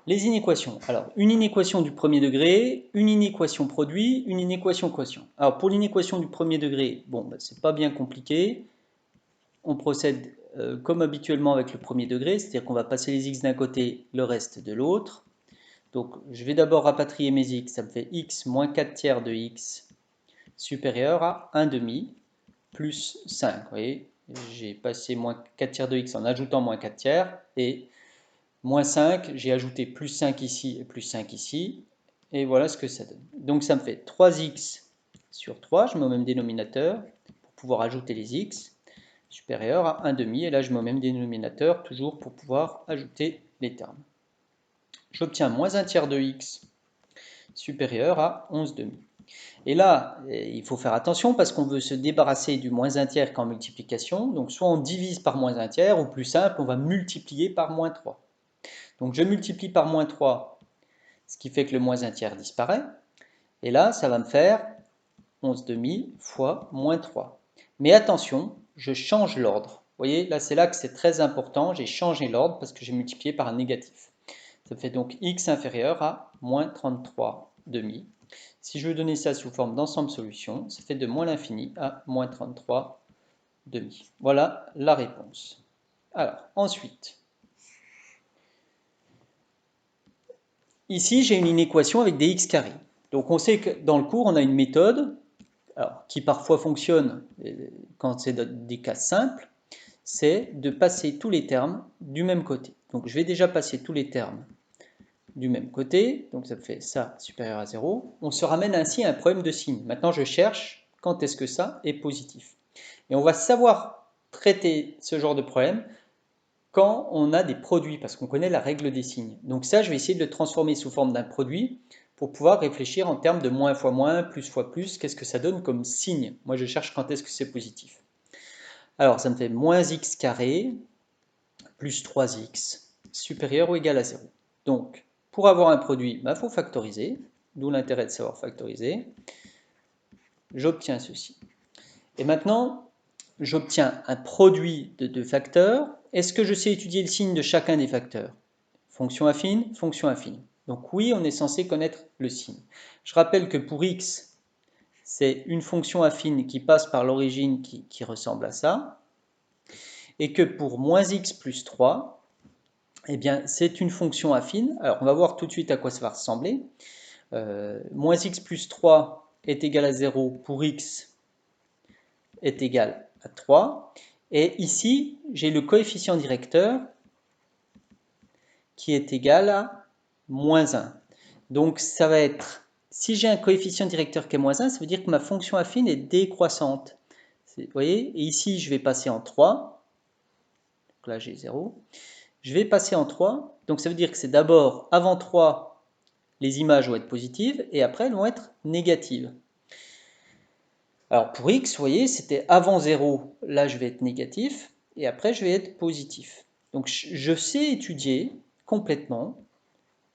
les inéquations. Alors, une inéquation du premier degré, une inéquation produit, une inéquation quotient. Alors, pour l'inéquation du premier degré, bon, ben, c'est pas bien compliqué. On procède comme habituellement avec le premier degré, c'est-à-dire qu'on va passer les x d'un côté, le reste de l'autre. Donc, je vais d'abord rapatrier mes x, ça me fait x moins 4 tiers de x supérieur à 1 demi plus 5. Vous voyez, j'ai passé moins 4 tiers de x en ajoutant moins 4 tiers, et moins 5, j'ai ajouté plus 5 ici et plus 5 ici, et voilà ce que ça donne. Donc ça me fait 3x sur 3, je mets au même dénominateur, pour pouvoir ajouter les x, supérieur à 1 demi, et là je mets au même dénominateur, toujours pour pouvoir ajouter les termes. J'obtiens moins 1 tiers de x supérieur à 11 demi. Et là, il faut faire attention parce qu'on veut se débarrasser du moins 1 tiers qu'en multiplication. Donc soit on divise par moins 1 tiers, ou plus simple, on va multiplier par moins 3. Donc je multiplie par moins 3, ce qui fait que le moins 1 tiers disparaît. Et là, ça va me faire 11 demi fois moins 3. Mais attention, je change l'ordre. Vous voyez, là c'est là que c'est très important, j'ai changé l'ordre parce que j'ai multiplié par un négatif. Ça fait donc x inférieur à moins 33 demi. Si je veux donner ça sous forme d'ensemble solution, ça fait de moins l'infini à moins 33 demi. Voilà la réponse. Alors, ensuite, ici j'ai une inéquation avec des x carrés. Donc on sait que dans le cours, on a une méthode qui parfois fonctionne quand c'est des cas simples, c'est de passer tous les termes du même côté. Donc je vais déjà passer tous les termes du même côté, donc ça fait ça supérieur à 0. On se ramène ainsi à un problème de signe. Maintenant je cherche quand est-ce que ça est positif. Et on va savoir traiter ce genre de problème quand on a des produits, parce qu'on connaît la règle des signes. Donc ça, je vais essayer de le transformer sous forme d'un produit pour pouvoir réfléchir en termes de moins fois moins, plus fois plus, qu'est-ce que ça donne comme signe. Moi, je cherche quand est-ce que c'est positif. Alors, ça me fait moins x carré plus 3x supérieur ou égal à 0. Donc, pour avoir un produit, il faut factoriser, d'où l'intérêt de savoir factoriser. J'obtiens ceci. Et maintenant, j'obtiens un produit de deux facteurs. Est-ce que je sais étudier le signe de chacun des facteurs? Fonction affine, fonction affine. Donc oui, on est censé connaître le signe. Je rappelle que pour x, c'est une fonction affine qui passe par l'origine qui ressemble à ça. Et que pour moins x plus 3, eh bien, c'est une fonction affine. Alors, on va voir tout de suite à quoi ça va ressembler. Moins x plus 3 est égal à 0 pour x est égal à 3. Et ici, j'ai le coefficient directeur qui est égal à moins 1. Donc, ça va être, si j'ai un coefficient directeur qui est moins 1, ça veut dire que ma fonction affine est décroissante. Vous voyez, et ici, je vais passer en 3. Donc là, j'ai 0. Je vais passer en 3. Donc, ça veut dire que c'est d'abord, avant 3, les images vont être positives, et après, elles vont être négatives. Alors, pour x, vous voyez, c'était avant 0, là, je vais être négatif, et après, je vais être positif. Donc, je sais étudier complètement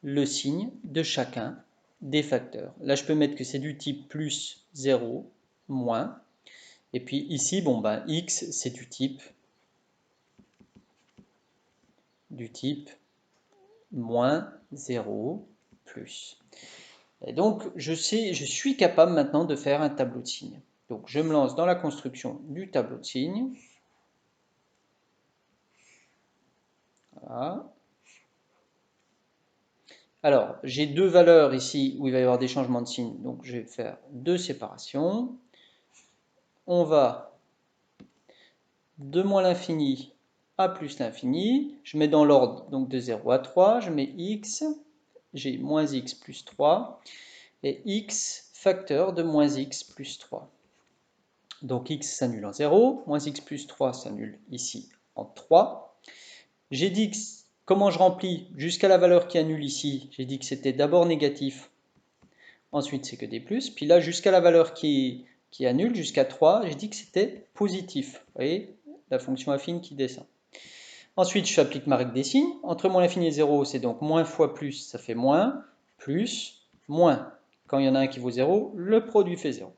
le signe de chacun des facteurs. Là, je peux mettre que c'est du type plus 0, moins. Et puis ici, bon, ben, x, c'est du type moins 0, plus. Et donc, je suis capable maintenant de faire un tableau de signes. Donc, je me lance dans la construction du tableau de signes. Voilà. Alors, j'ai deux valeurs ici où il va y avoir des changements de signes. Donc, je vais faire deux séparations. On va de moins l'infini à plus l'infini. Je mets dans l'ordre donc de 0 à 3. Je mets x. J'ai moins x plus 3. Et x facteur de moins x plus 3. Donc x s'annule en 0. Moins x plus 3 s'annule ici en 3. J'ai dit comment je remplis jusqu'à la valeur qui annule ici. J'ai dit que c'était d'abord négatif. Ensuite, c'est que des plus. Puis là, jusqu'à la valeur qui annule, jusqu'à 3, j'ai dit que c'était positif. Vous voyez, la fonction affine qui descend. Ensuite, je applique ma règle des signes. Entre moins l'infini et 0, c'est donc moins fois plus, ça fait moins, plus, moins. Quand il y en a un qui vaut 0, le produit fait 0.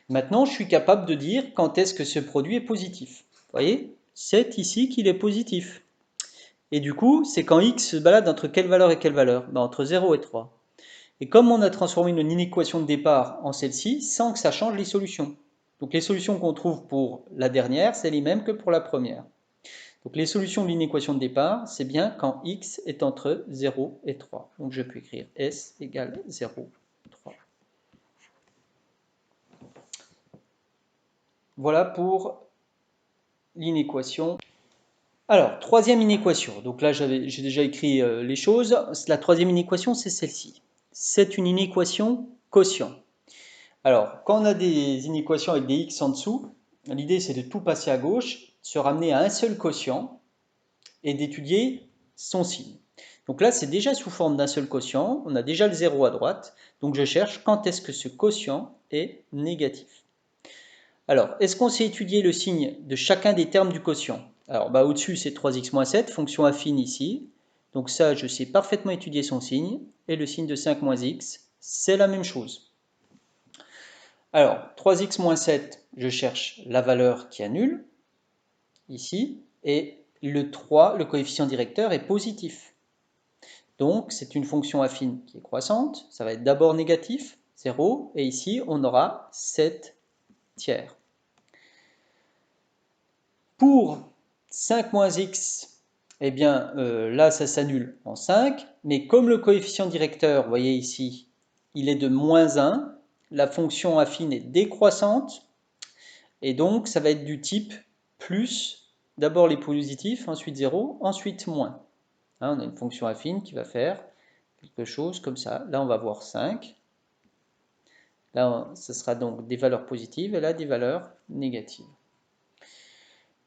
Maintenant, je suis capable de dire quand est-ce que ce produit est positif. Vous voyez, c'est ici qu'il est positif. Et du coup, c'est quand x se balade entre quelle valeur et quelle valeur? Ben, entre 0 et 3. Et comme on a transformé une inéquation de départ en celle-ci, sans que ça change les solutions. Donc les solutions qu'on trouve pour la dernière, c'est les mêmes que pour la première. Donc les solutions de l'inéquation de départ, c'est bien quand x est entre 0 et 3. Donc je peux écrire s égale 0, 3. Voilà pour l'inéquation. Alors, troisième inéquation. Donc là, j'ai déjà écrit les choses. La troisième inéquation, c'est celle-ci. C'est une inéquation quotient. Alors, quand on a des inéquations avec des x en dessous, l'idée c'est de tout passer à gauche, se ramener à un seul quotient et d'étudier son signe. Donc là, c'est déjà sous forme d'un seul quotient, on a déjà le 0 à droite, donc je cherche quand est-ce que ce quotient est négatif. Alors, est-ce qu'on sait étudier le signe de chacun des termes du quotient? Alors, au-dessus, c'est 3x moins 7, fonction affine ici. Donc ça, je sais parfaitement étudier son signe. Et le signe de 5 moins x, c'est la même chose. Alors, 3x moins 7, je cherche la valeur qui annule, ici. Et le 3, le coefficient directeur, est positif. Donc, c'est une fonction affine qui est croissante. Ça va être d'abord négatif, 0. Et ici, on aura 7 tiers. Pour 5 moins x, eh bien là ça s'annule en 5, mais comme le coefficient directeur, vous voyez ici, il est de moins 1, la fonction affine est décroissante, et donc ça va être du type plus, d'abord les positifs, ensuite 0, ensuite moins. Hein, on a une fonction affine qui va faire quelque chose comme ça. Là on va voir 5, là ce sera donc des valeurs positives, et là des valeurs négatives.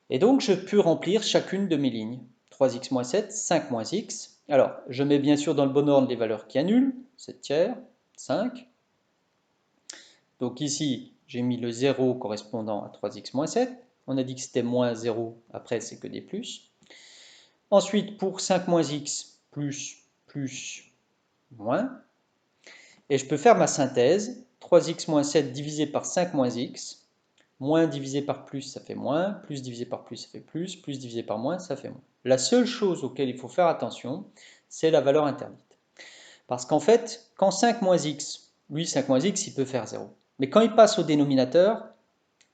Et donc, je peux remplir chacune de mes lignes. 3x moins 7, 5 moins x. Alors, je mets bien sûr dans le bon ordre les valeurs qui annulent. 7 tiers, 5. Donc ici, j'ai mis le 0 correspondant à 3x moins 7. On a dit que c'était moins 0, après c'est que des plus. Ensuite, pour 5 moins x, plus, plus, moins. Et je peux faire ma synthèse. 3x moins 7 divisé par 5 moins x. Moins divisé par plus, ça fait moins. Plus divisé par plus, ça fait plus. Plus divisé par moins, ça fait moins. La seule chose auquel il faut faire attention, c'est la valeur interdite. Parce qu'en fait, quand 5 moins x, lui 5 moins x, il peut faire 0. Mais quand il passe au dénominateur,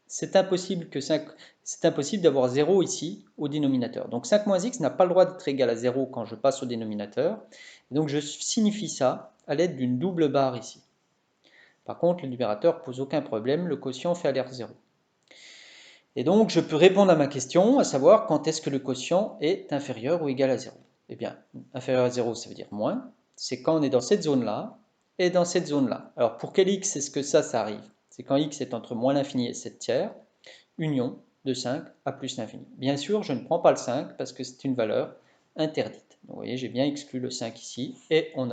c'est impossible d'avoir 0 ici au dénominateur. Donc 5 moins x n'a pas le droit d'être égal à 0 quand je passe au dénominateur. Donc je signifie ça à l'aide d'une double barre ici. Par contre, le numérateur ne pose aucun problème, le quotient fait aller 0. Et donc, je peux répondre à ma question, à savoir quand est-ce que le quotient est inférieur ou égal à 0. Eh bien, inférieur à 0, ça veut dire moins. C'est quand on est dans cette zone-là et dans cette zone-là. Alors, pour quel x est-ce que ça arrive? C'est quand x est entre moins l'infini et 7 tiers, union de 5 à plus l'infini. Bien sûr, je ne prends pas le 5 parce que c'est une valeur interdite. Donc, vous voyez, j'ai bien exclu le 5 ici et on a